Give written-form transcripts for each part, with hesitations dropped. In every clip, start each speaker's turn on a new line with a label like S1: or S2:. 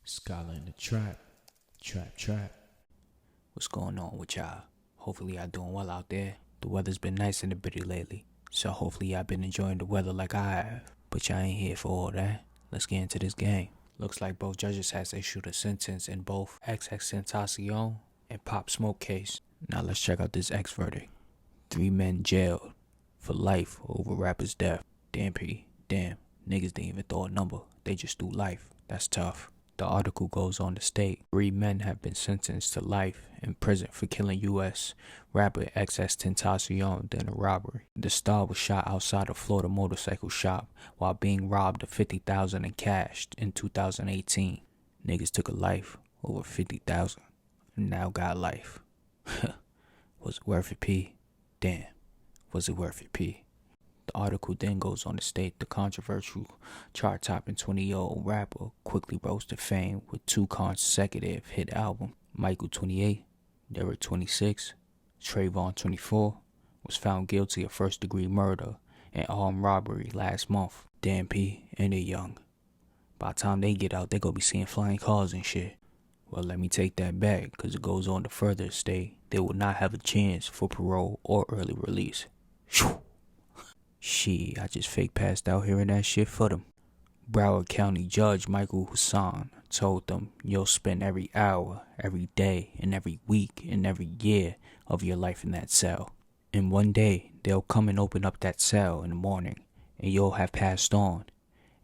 S1: Scholar in the trap. Trap.
S2: What's going on with y'all? Hopefully y'all doing well out there. The weather's been nice in the bitty lately, so hopefully y'all been enjoying the weather like I have. But y'all ain't here for all that. Let's get into this game. Looks like both judges has issued a sentence in both Xxxtentacion and Pop Smoke case. Now let's check out this X verdict. 3 men jailed for life over rapper's death. Damn, niggas didn't even throw a number. They just threw life. That's tough. The article goes on to state 3 men have been sentenced to life in prison for killing U.S. rapper Xxxtentacion during a robbery. The star was shot outside a Florida motorcycle shop while being robbed of $50,000 in cash in 2018. Niggas took a life over $50,000 and now got life. Was it worth it, P? Damn, was it worth it, P? The article then goes on to state the controversial chart-topping 20-year-old rapper quickly rose to fame with 2 consecutive hit albums. Michael, 28, Derek, 26, Trayvon, 24, was found guilty of first-degree murder and armed robbery last month. Damn, P, and they're young. By the time they get out, they gonna be seeing flying cars and shit. Well, let me take that back, because it goes on to further state they will not have a chance for parole or early release. Shoo. Shit, I just fake passed out hearing that shit for them. Broward County Judge Michael Hassan told them you'll spend every hour, every day, and every week, and every year of your life in that cell. And one day, they'll come and open up that cell in the morning, and you'll have passed on.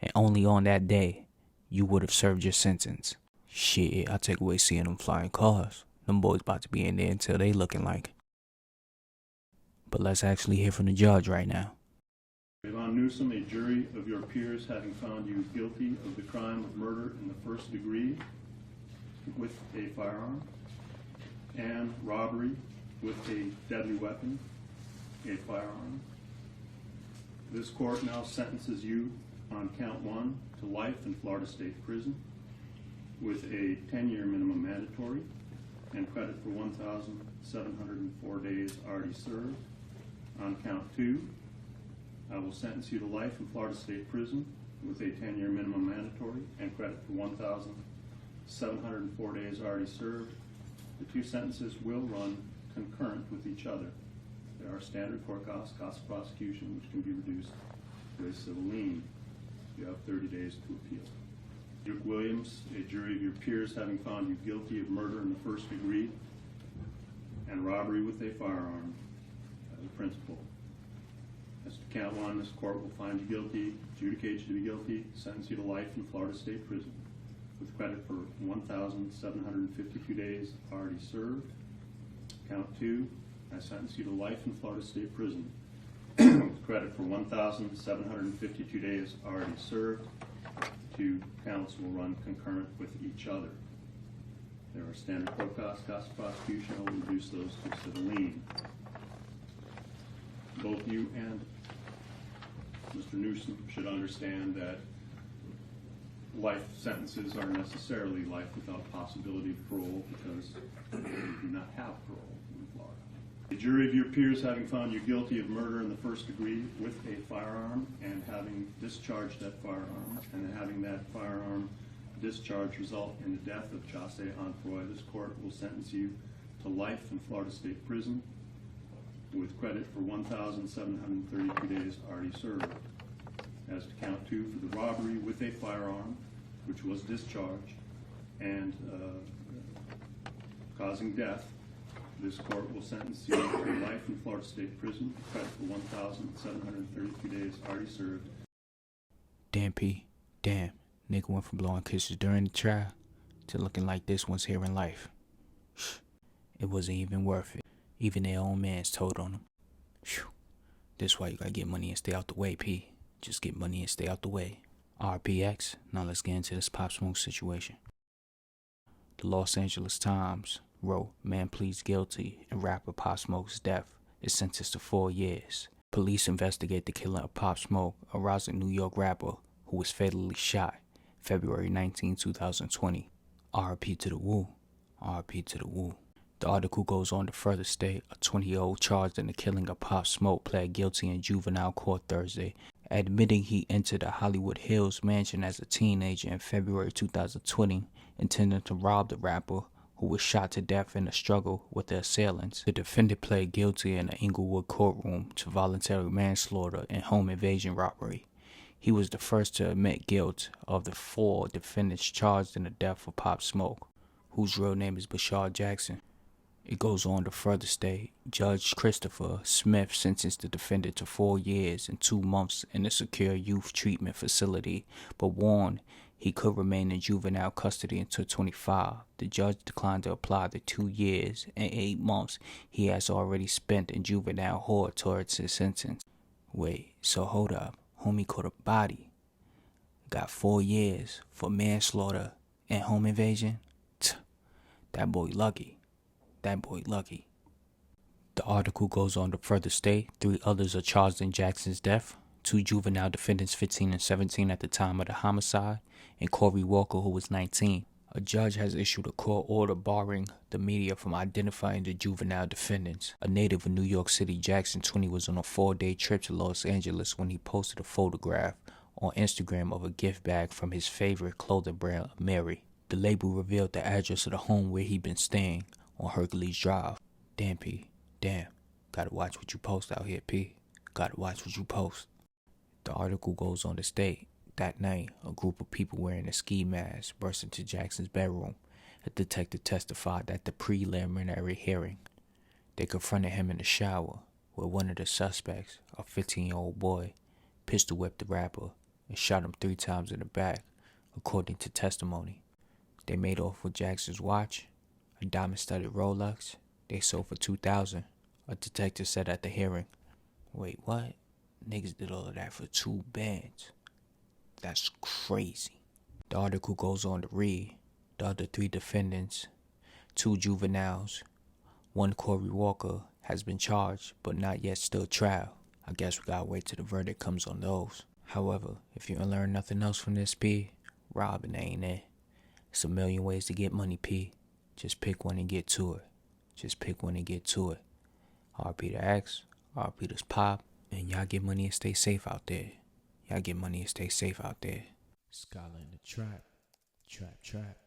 S2: And only on that day, you would have served your sentence. Shit, I take away seeing them flying cars. Them boys about to be in there until they looking like. But let's actually hear from the judge right now.
S3: Von Newsom, a jury of your peers having found you guilty of the crime of murder in the first degree with a firearm and robbery with a deadly weapon, a firearm. This court now sentences you on count 1 to life in Florida State Prison with a 10-year minimum mandatory and credit for 1,704 days already served. On count 2, I will sentence you to life in Florida State Prison with a 10-year minimum mandatory and credit for 1,704 days already served. The 2 sentences will run concurrent with each other. There are standard court costs of prosecution, which can be reduced to a civil lien. You have 30 days to appeal. Duke Williams, a jury of your peers having found you guilty of murder in the first degree and robbery with a firearm as a principal. As to count 1, this court will find you guilty, adjudicate you to be guilty, sentence you to life in Florida State Prison with credit for 1,752 days already served. Count 2, I sentence you to life in Florida State Prison with credit for 1,752 days already served. 2 counts will run concurrent with each other. There are standard court costs of prosecution. I will reduce those to civil lien. Both you and Mr. Newsom should understand that life sentences are necessarily life without possibility of parole because we do not have parole in Florida. The jury of your peers having found you guilty of murder in the first degree with a firearm and having discharged that firearm and having that firearm discharge result in the death of Chasse Onfroy, this court will sentence you to life in Florida State Prison with credit for 1,732 days already served. As to count 2 for the robbery with a firearm, which was discharged and causing death, this court will sentence you to life in Florida State Prison with credit for 1,732 days already served.
S2: Damn, P. Damn. Nigga went from blowing kisses during the trial to looking like this once here in life. It wasn't even worth it. Even their own mans told on them. Whew. This why you gotta get money and stay out the way, P. Just get money and stay out the way. RPX. Now let's get into this Pop Smoke situation. The Los Angeles Times wrote, man pleads guilty in rapper Pop Smoke's death is sentenced to 4 years. Police investigate the killing of Pop Smoke, a rising New York rapper who was fatally shot February 19, 2020. RP to the woo. RP to the woo. The article goes on to further state a 20-year-old charged in the killing of Pop Smoke pled guilty in juvenile court Thursday admitting he entered a Hollywood Hills mansion as a teenager in February 2020, intending to rob the rapper, who was shot to death in a struggle with the assailants. The defendant pled guilty in an Inglewood courtroom to voluntary manslaughter and home invasion robbery. He was the first to admit guilt of the 4 defendants charged in the death of Pop Smoke, whose real name is Bashar Jackson. It goes on to further state, Judge Christopher Smith sentenced the defendant to 4 years and 2 months in a secure youth treatment facility, but warned he could remain in juvenile custody until 25. The judge declined to apply the 2 years and 8 months he has already spent in juvenile hall towards his sentence. Wait, so hold up. Homie caught a body. Got 4 years for manslaughter and home invasion? That boy lucky. That boy lucky. The article goes on to further state 3 others are charged in Jackson's death. 2 juvenile defendants, 15 and 17 at the time of the homicide, and Corey Walker, who was 19. A judge has issued a court order barring the media from identifying the juvenile defendants. A native of New York City, Jackson 20 was on a 4-day trip to Los Angeles when he posted a photograph on Instagram of a gift bag from his favorite clothing brand, Mary. The label revealed the address of the home where he'd been staying on Hercules Drive. Damn, P. Damn. Gotta watch what you post out here, P. Gotta watch what you post. The article goes on to state, that night, a group of people wearing a ski mask burst into Jackson's bedroom. A detective testified at the preliminary hearing. They confronted him in the shower, where one of the suspects, a 15-year-old boy, pistol whipped the rapper and shot him 3 times in the back, according to testimony. They made off with Jackson's watch, a diamond-studded Rolex they sold for $2,000, a detective said at the hearing. Wait, what? Niggas did all of that for 2 bands. That's crazy. The article goes on to read, the other 3 defendants, 2 juveniles, 1 Corey Walker, has been charged but not yet stood trial. I guess we gotta wait till the verdict comes on those. However, if you learn nothing else from this, P, robbing ain't it. It's a million ways to get money, P. Just pick one and get to it. Just pick one and get to it. RP to X, RP to Pop, and y'all get money and stay safe out there. Y'all get money and stay safe out there.
S1: Scholar in the trap, trap, trap.